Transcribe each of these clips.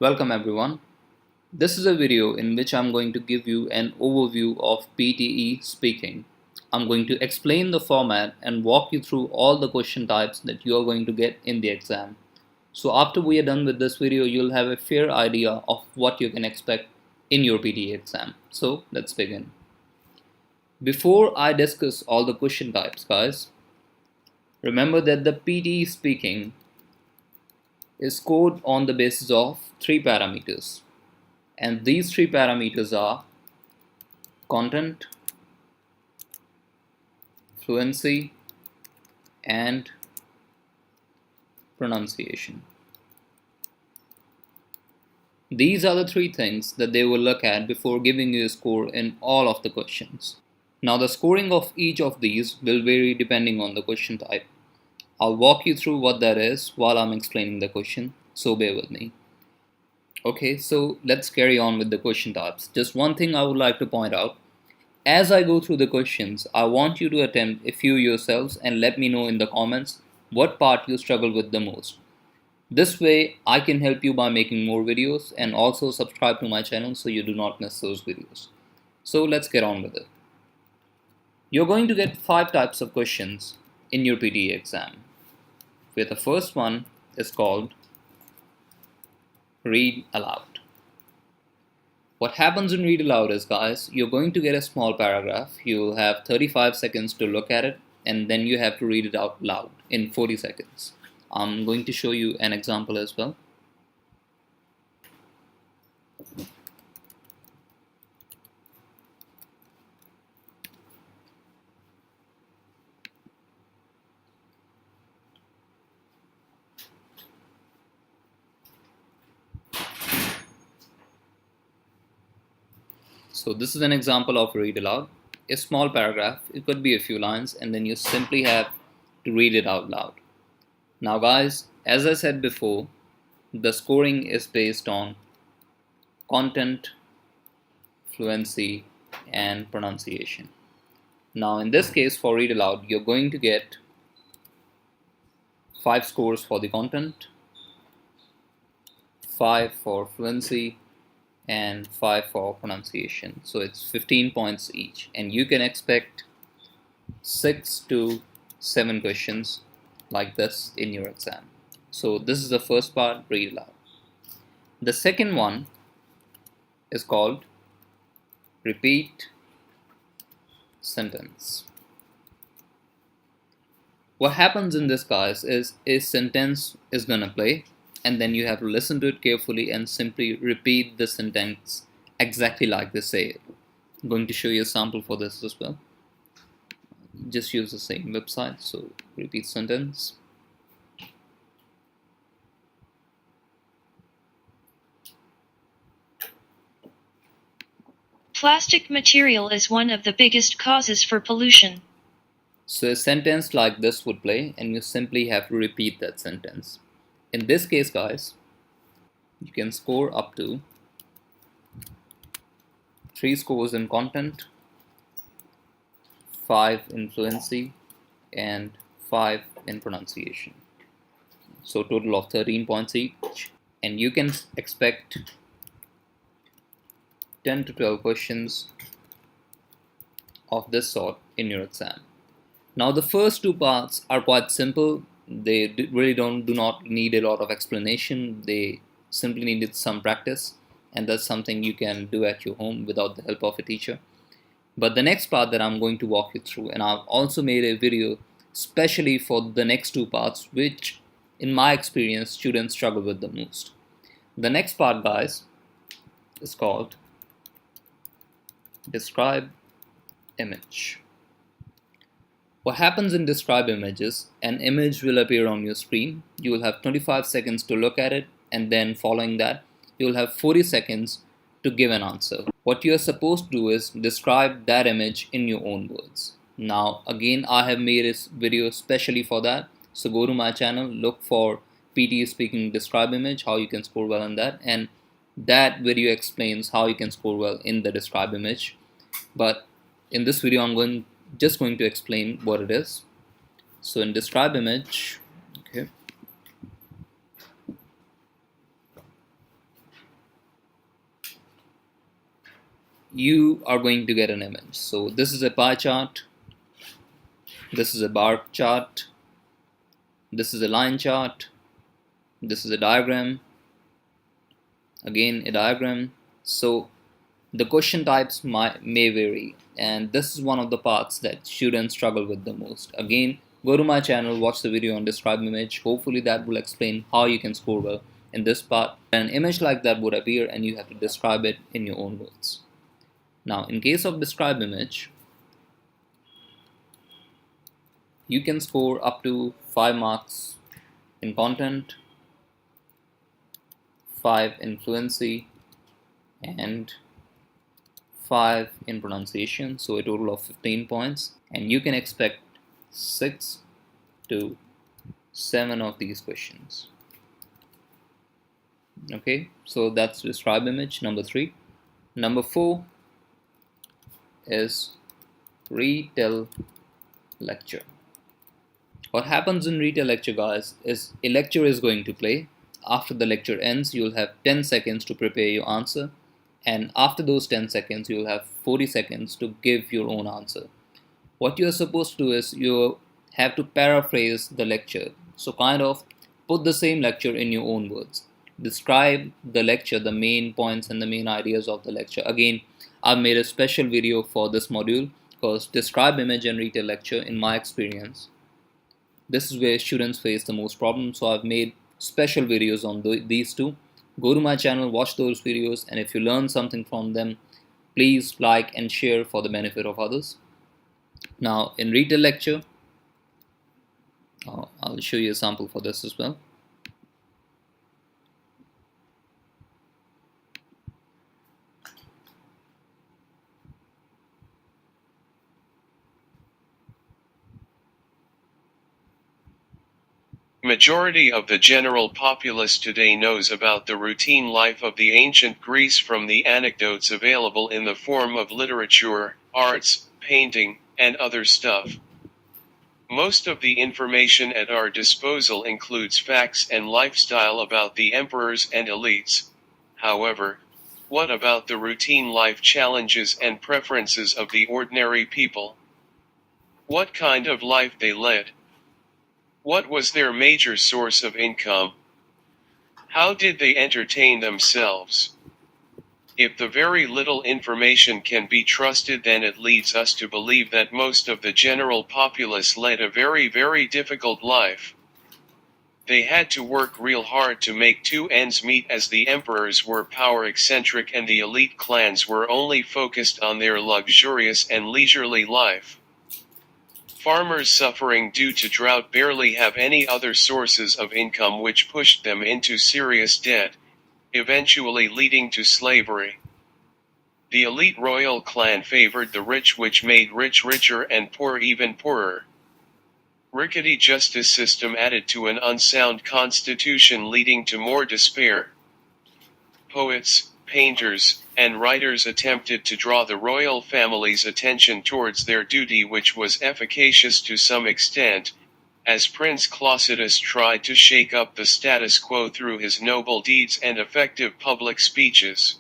Welcome everyone. This is a video in which I'm going to give you an overview of PTE speaking. I'm going to explain the format and walk you through all the question types that you are going to get in the exam. So after we are done with this video, you'll have a fair idea of what you can expect in your PTE exam. So let's begin. Before I discuss all the question types, guys, remember that the PTE speaking is scored on the basis of three parameters. And these three parameters are content, fluency, and pronunciation. These are the three things that they will look at before giving you a score in all of the questions. Now the scoring of each of these will vary depending on the question type. I'll walk you through what that is while I'm explaining the question, so bear with me. Okay, so let's carry on with the question types. Just one thing I would like to point out. As I go through the questions, I want you to attempt a few yourselves and let me know in the comments what part you struggle with the most. This way, I can help you by making more videos and also subscribe to my channel so you do not miss those videos. So let's get on with it. You're going to get 5 types of questions in your PTE exam, where the first one is called read aloud. What happens in read aloud is, guys, you're going to get a small paragraph. You'll have 35 seconds to look at it, and then you have to read it out loud in 40 seconds. I'm going to show you an example as well. So this is an example of read aloud. A small paragraph, it could be a few lines, and then you simply have to read it out loud. Now guys, as I said before, the scoring is based on content, fluency, and pronunciation. Now in this case, for read aloud, you're going to get 5 scores for the content, 5 for fluency, and 5 for pronunciation. So it's 15 points each, and you can expect 6 to 7 questions like this in your exam. So this is the first part, read aloud. The second one is called repeat sentence. What happens in this, guys, is a sentence is gonna play, and then you have to listen to it carefully and simply repeat the sentence exactly like they say it. I'm going to show you a sample for this as well. Just use the same website. So repeat sentence. Plastic material is one of the biggest causes for pollution. So a sentence like this would play, and you simply have to repeat that sentence. In this case, guys, you can score up to 3 scores in content, 5 in fluency, and 5 in pronunciation. So total of 13 points each, and you can expect 10 to 12 questions of this sort in your exam. Now the first 2 parts are quite simple. They really do not need a lot of explanation. They simply needed some practice, and that's something you can do at your home without the help of a teacher. But the next part that I'm going to walk you through, and I've also made a video especially for the next 2 parts, which in my experience students struggle with the most. The next part, guys, is called describe image. What happens in describe images, an image will appear on your screen. You will have 25 seconds to look at it, and then following that you will have 40 seconds to give an answer. What you are supposed to do is describe that image in your own words. Now again, I have made a video specially for that, so go to my channel, look for PTE speaking describe image, how you can score well in that, and that video explains how you can score well in the describe image. But in this video I'm just going to explain what it is. So in describe image, okay, you are going to get an image. So this is a pie chart, this is a bar chart, this is a line chart, this is a diagram, again a diagram. So the question types may vary, and this is one of the parts that students struggle with the most. Again, go to my channel, watch the video on describe image. Hopefully that will explain how you can score well in this part. An image like that would appear and you have to describe it in your own words. Now in case of describe image, you can score up to 5 marks in content, 5 in fluency, and 5 in pronunciation, so a total of 15 points, and you can expect 6 to 7 of these questions. Okay, so that's describe image, number 3. Number 4 is retell lecture. What happens in retell lecture, guys, is a lecture is going to play. After the lecture ends, you'll have 10 seconds to prepare your answer, and after those 10 seconds you'll have 40 seconds to give your own answer. What you're supposed to do is you have to paraphrase the lecture, so kind of put the same lecture in your own words. Describe the lecture, the main points and the main ideas of the lecture. Again, I've made a special video for this module because describe image and retell lecture, in my experience, this is where students face the most problems, so I've made special videos on these two. Go to my channel, watch those videos, and if you learn something from them, please like and share for the benefit of others. Now in retell lecture, I'll show you a sample for this as well. Majority of the general populace today knows about the routine life of the ancient Greece from the anecdotes available in the form of literature, arts, painting, and other stuff. Most of the information at our disposal includes facts and lifestyle about the emperors and elites. However, what about the routine life challenges and preferences of the ordinary people? What kind of life they led? What was their major source of income? How did they entertain themselves? If the very little information can be trusted, then it leads us to believe that most of the general populace led a very, very difficult life. They had to work real hard to make two ends meet, as the emperors were power eccentric and the elite clans were only focused on their luxurious and leisurely life. Farmers suffering due to drought barely have any other sources of income, which pushed them into serious debt, eventually leading to slavery. The elite royal clan favored the rich, which made rich richer and poor even poorer. Rickety justice system added to an unsound constitution, leading to more despair. Poets, painters, and writers attempted to draw the royal family's attention towards their duty, which was efficacious to some extent, as Prince Claudius tried to shake up the status quo through his noble deeds and effective public speeches.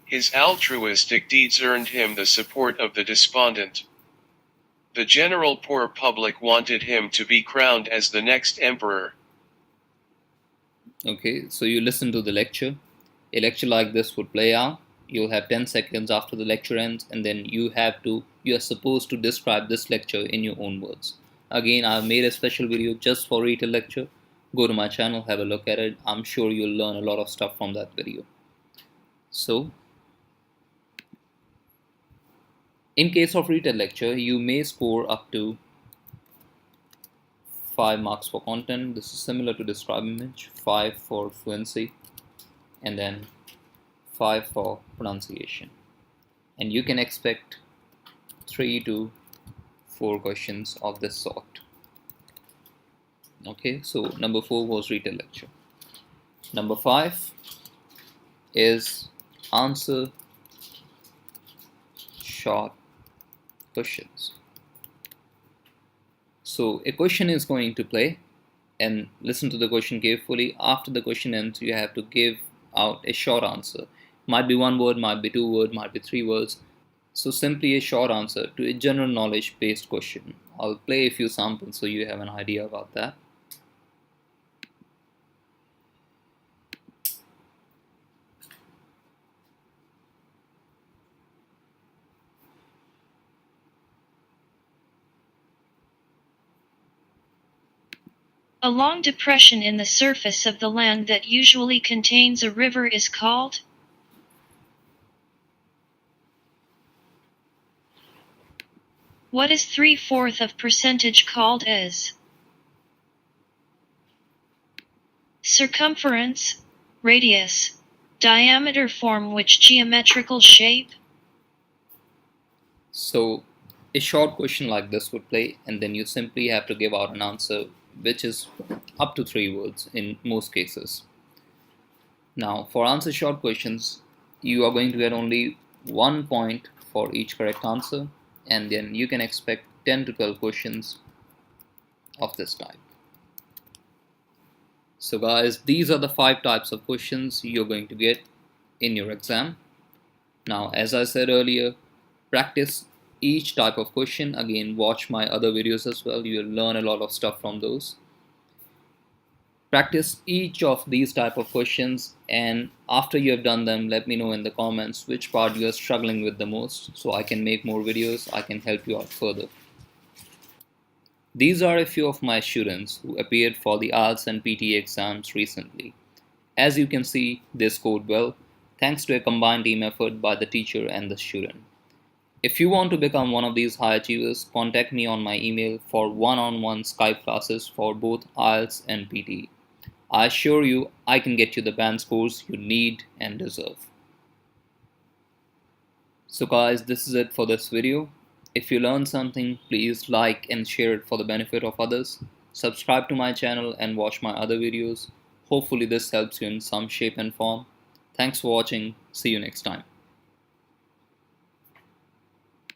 His altruistic deeds earned him the support of the despondent. The general poor public wanted him to be crowned as the next emperor. Okay, so you listen to the lecture. A lecture like this would play out. You'll have 10 seconds after the lecture ends, and then you are supposed to describe this lecture in your own words. Again, I've made a special video just for retell lecture. Go to my channel, have a look at it. I'm sure you'll learn a lot of stuff from that video. So, in case of retell lecture, you may score up to 5 marks for content. This is similar to describe image, 5 for fluency, and then 5 for pronunciation. And you can expect 3 to 4 questions of this sort. Okay, so number 4 was retell lecture. Number 5 is answer short questions. So a question is going to play, and listen to the question carefully. After the question ends, you have to give out a short answer. Might be one word, might be two words, might be three words. So simply a short answer to a general knowledge based question. I'll play a few samples so you have an idea about that. A long depression in the surface of the land that usually contains a river is called? What is 3/4 of percentage called as? Circumference, radius, diameter form which geometrical shape? So a short question like this would play, and then you simply have to give out an answer which is up to three words in most cases. Now, for answer short questions, you are going to get only 1 point for each correct answer, and then you can expect 10 to 12 questions of this type. So guys, these are the 5 types of questions you're going to get in your exam. Now, as I said earlier, practice each type of question. Again, watch my other videos as well. You'll learn a lot of stuff from those. Practice each of these type of questions, and after you have done them, let me know in the comments which part you are struggling with the most so I can make more videos. I can help you out further. These are a few of my students who appeared for the IELTS and PTE exams recently. As you can see, they scored well thanks to a combined team effort by the teacher and the student. If you want to become one of these high achievers, contact me on my email for one-on-one Skype classes for both IELTS and PTE. I assure you I can get you the band scores you need and deserve. So guys, this is it for this video. If you learned something, please like and share it for the benefit of others. Subscribe to my channel and watch my other videos. Hopefully this helps you in some shape and form. Thanks for watching. See you next time.